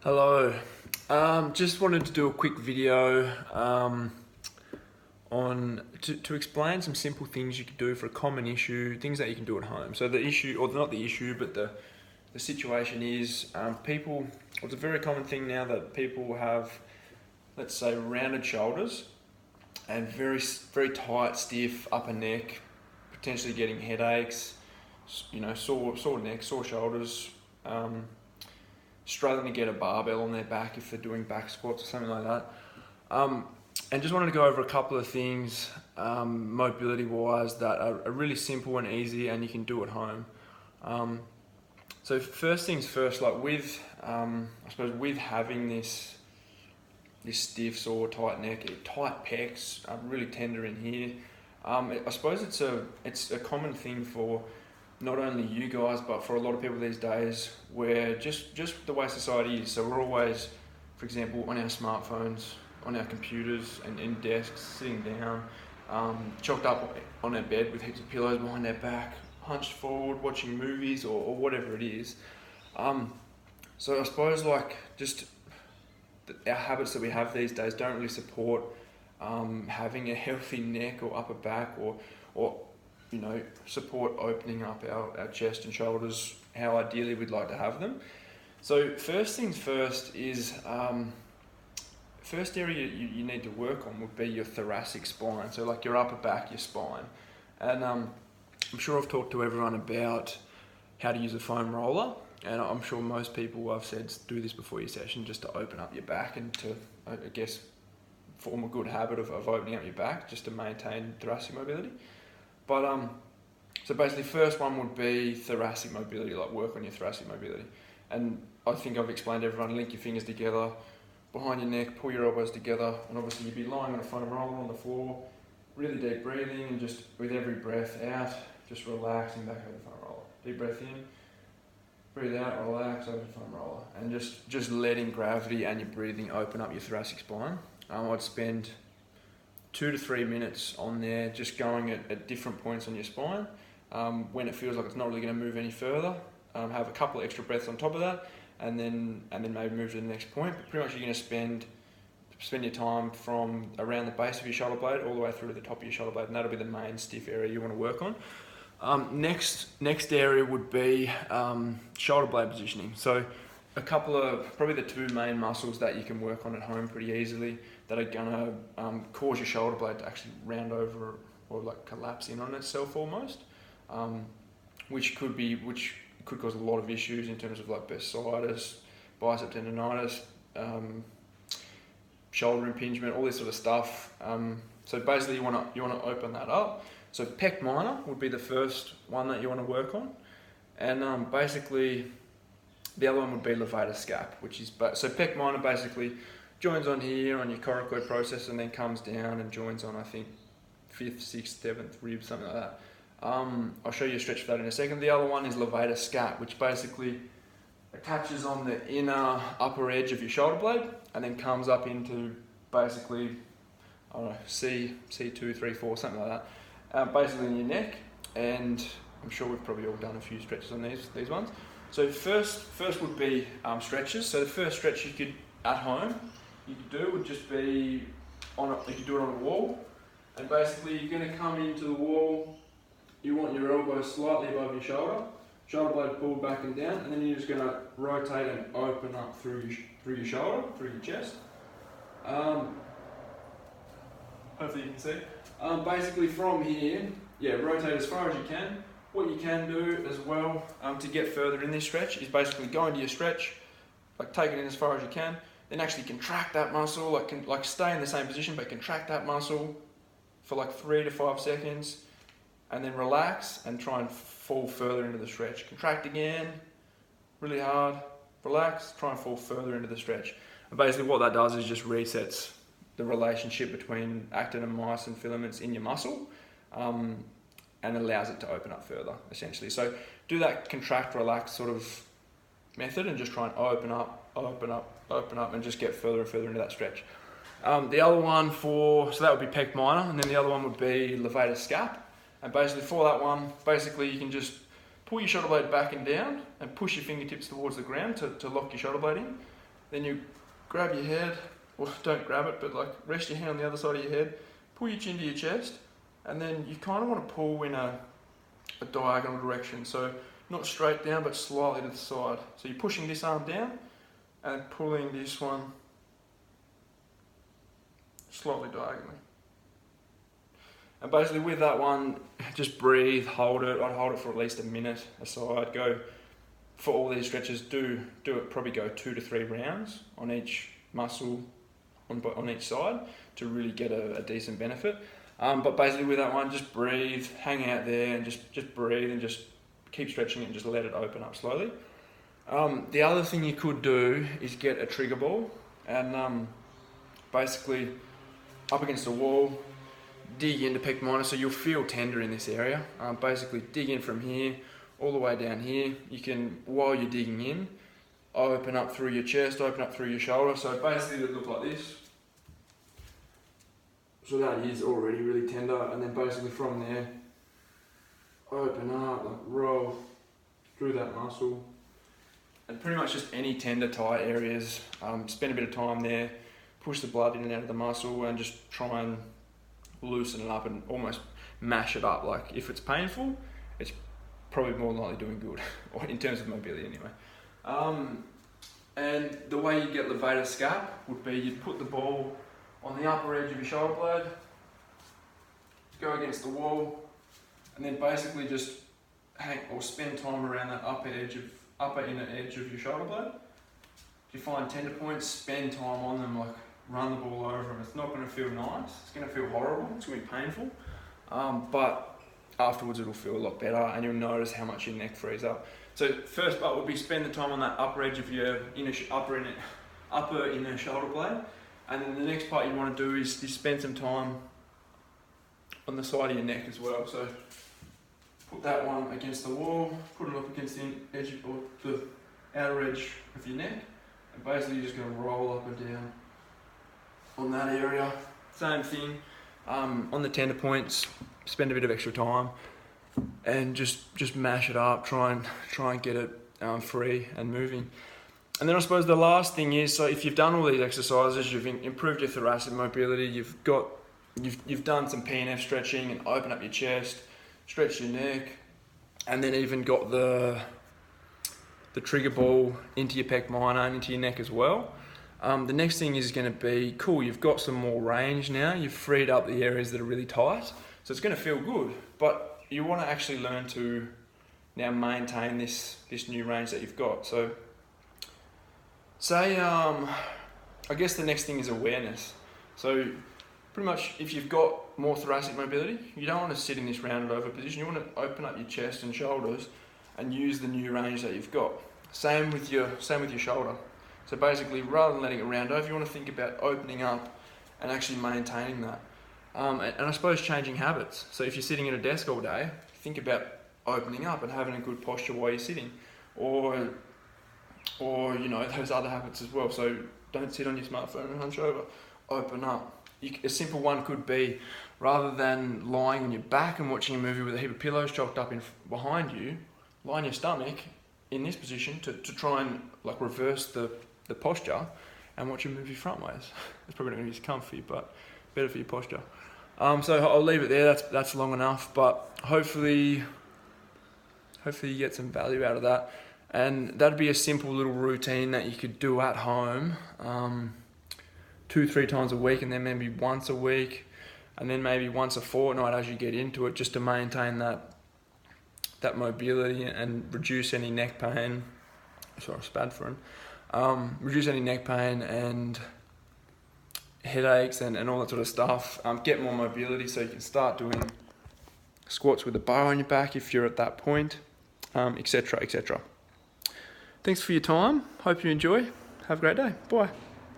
Hello, just wanted to do a quick video to explain some simple things you can do for a common issue, things that you can do at home. So the issue, or not the issue, but the situation is people, well, it's a very common thing now that people have, let's say, rounded shoulders and very tight, stiff upper neck, potentially getting headaches, sore neck, sore shoulders, struggling to get a barbell on their back if they're doing back squats or something like that. And just wanted to go over a couple of things mobility wise that are really simple and easy and you can do at home. So first things first, like with, I suppose with having this stiff, sore, tight neck, tight pecs, really tender in here, I suppose it's a common thing for not only you guys, but for a lot of people these days, where just the way society is. So we're always, for example, on our smartphones, on our computers and in desks, sitting down, chalked up on our bed with heaps of pillows behind our back, hunched forward, watching movies or whatever it is. So I suppose just our habits that we have these days don't really support having a healthy neck or upper back or support opening up our chest and shoulders how ideally we'd like to have them. So first things first is, first area you need to work on would be your thoracic spine. So like your upper back, your spine. And I'm sure I've talked to everyone about how to use a foam roller. And I'm sure most people I've said do this before your session just to open up your back and to, I guess, form a good habit of opening up your back just to maintain thoracic mobility. But so basically first one would be thoracic mobility, like work on your thoracic mobility. And I think I've explained to everyone, link your fingers together, behind your neck, pull your elbows together, and obviously you'd be lying on a foam roller on the floor, really deep breathing, and just with every breath out, just relaxing back over the foam roller. Deep breath in, breathe out, relax over the foam roller. And just letting gravity and your breathing open up your thoracic spine. I'd spend 2 to 3 minutes on there, just going at different points on your spine. When it feels like it's not really going to move any further, have a couple of extra breaths on top of that, and then maybe move to the next point. But pretty much you're going to spend your time from around the base of your shoulder blade all the way through to the top of your shoulder blade, and that'll be the main stiff area you want to work on. Next area would be shoulder blade positioning. So probably the two main muscles that you can work on at home pretty easily that are gonna cause your shoulder blade to actually round over or like collapse in on itself almost, which could cause a lot of issues in terms of like bursitis, bicep tendonitis, shoulder impingement, all this sort of stuff. So basically you want to open that up. So pec minor would be the first one that you want to work on, and basically the other one would be levator scap, which is so pec minor basically joins on here on your coracoid process and then comes down and joins on, I think, 5th, 6th, 7th rib, something like that. I'll show you a stretch for that in a second. The other one is levator scap, which basically attaches on the inner upper edge of your shoulder blade and then comes up into basically, I don't know, C2, 3, 4, something like that. Basically in your neck, and I'm sure we've probably all done a few stretches on these ones. So first would be stretches. So the first stretch you could at home do would just be you could do it on a wall, and basically you're going to come into the wall. You want your elbow slightly above your shoulder blade pulled back and down, and then you're just going to rotate and open up through your shoulder, through your chest. Hopefully you can see. Basically from here, rotate as far as you can. What you can do as well to get further in this stretch is basically go into your stretch, like take it in as far as you can, then actually contract that muscle, like stay in the same position, but contract that muscle for like 3 to 5 seconds, and then relax and try and fall further into the stretch. Contract again, really hard, relax, try and fall further into the stretch. And basically what that does is just resets the relationship between actin and myosin filaments in your muscle, and allows it to open up further, essentially. So do that contract, relax sort of method and just try and open up and just get further and further into that stretch. The other one so that would be pec minor, and then the other one would be levator scap. And basically for that one, you can just pull your shoulder blade back and down and push your fingertips towards the ground to lock your shoulder blade in. Then you grab your head, or don't grab it, but like rest your hand on the other side of your head, pull your chin to your chest, and then you kind of want to pull in a diagonal direction. So not straight down, but slightly to the side. So you're pushing this arm down and pulling this one slightly diagonally. And basically with that one, just breathe, hold it. I'd hold it for at least a minute aside. Go for all these stretches, do it, probably go 2 to 3 rounds on each muscle on each side to really get a decent benefit. But basically with that one, just breathe, hang out there and just breathe and just keep stretching it and just let it open up slowly. The other thing you could do is get a trigger ball and basically up against the wall, dig into pec minor, so you'll feel tender in this area. Basically dig in from here all the way down here. You can, while you're digging in, open up through your chest, open up through your shoulder. So basically it look like this. So that is already really tender, and then basically from there, open up, like roll through that muscle. And pretty much just any tender, tight areas, spend a bit of time there, push the blood in and out of the muscle and just try and loosen it up and almost mash it up. Like if it's painful, it's probably more than likely doing good, or in terms of mobility anyway. And the way you get levator scap would be you'd put the ball on the upper edge of your shoulder blade, go against the wall, and then basically just hang or spend time around that upper inner edge of your shoulder blade. If you find tender points, spend time on them, like run the ball over them. It's not going to feel nice, it's going to feel horrible, it's going to be painful, but afterwards it'll feel a lot better and you'll notice how much your neck frees up. So first part would be spend the time on that upper edge of your upper inner shoulder blade, and then the next part you want to do is spend some time on the side of your neck as well. So put that one against the wall, put it up against the edge or the outer edge of your neck, and basically you're just going to roll up and down on that area. Same thing on the tender points, spend a bit of extra time and just mash it up, try and get it free and moving. And then I suppose the last thing is, so if you've done all these exercises, you've improved your thoracic mobility, you've done some PNF stretching and open up your chest, stretch your neck, and then even got the trigger ball into your pec minor and into your neck as well. The next thing is going to be, cool, you've got some more range now, you've freed up the areas that are really tight, so it's going to feel good, but you want to actually learn to now maintain this new range that you've got. So say, I guess the next thing is awareness. So pretty much if you've got more thoracic mobility, you don't want to sit in this rounded over position, you want to open up your chest and shoulders and use the new range that you've got. Same with your shoulder. So basically, rather than letting it round over, you want to think about opening up and actually maintaining that. And I suppose changing habits. So if you're sitting at a desk all day, think about opening up and having a good posture while you're sitting. Or you know, those other habits as well. So don't sit on your smartphone and hunch over. Open up. A simple one could be, rather than lying on your back and watching a movie with a heap of pillows chalked up behind you, lie on your stomach in this position to try and like reverse the posture and watch a movie frontways. It's probably not going to be as comfy, but better for your posture. So I'll leave it there. That's long enough, but hopefully you get some value out of that. And that'd be a simple little routine that you could do at home, 2-3 times a week, and then maybe once a week, and then maybe once a fortnight as you get into it, just to maintain that mobility and reduce any neck pain. Sorry, Spadford. Reduce any neck pain and headaches and all that sort of stuff. Get more mobility so you can start doing squats with a bar on your back if you're at that point, etc., etc. Thanks for your time. Hope you enjoy. Have a great day. Bye.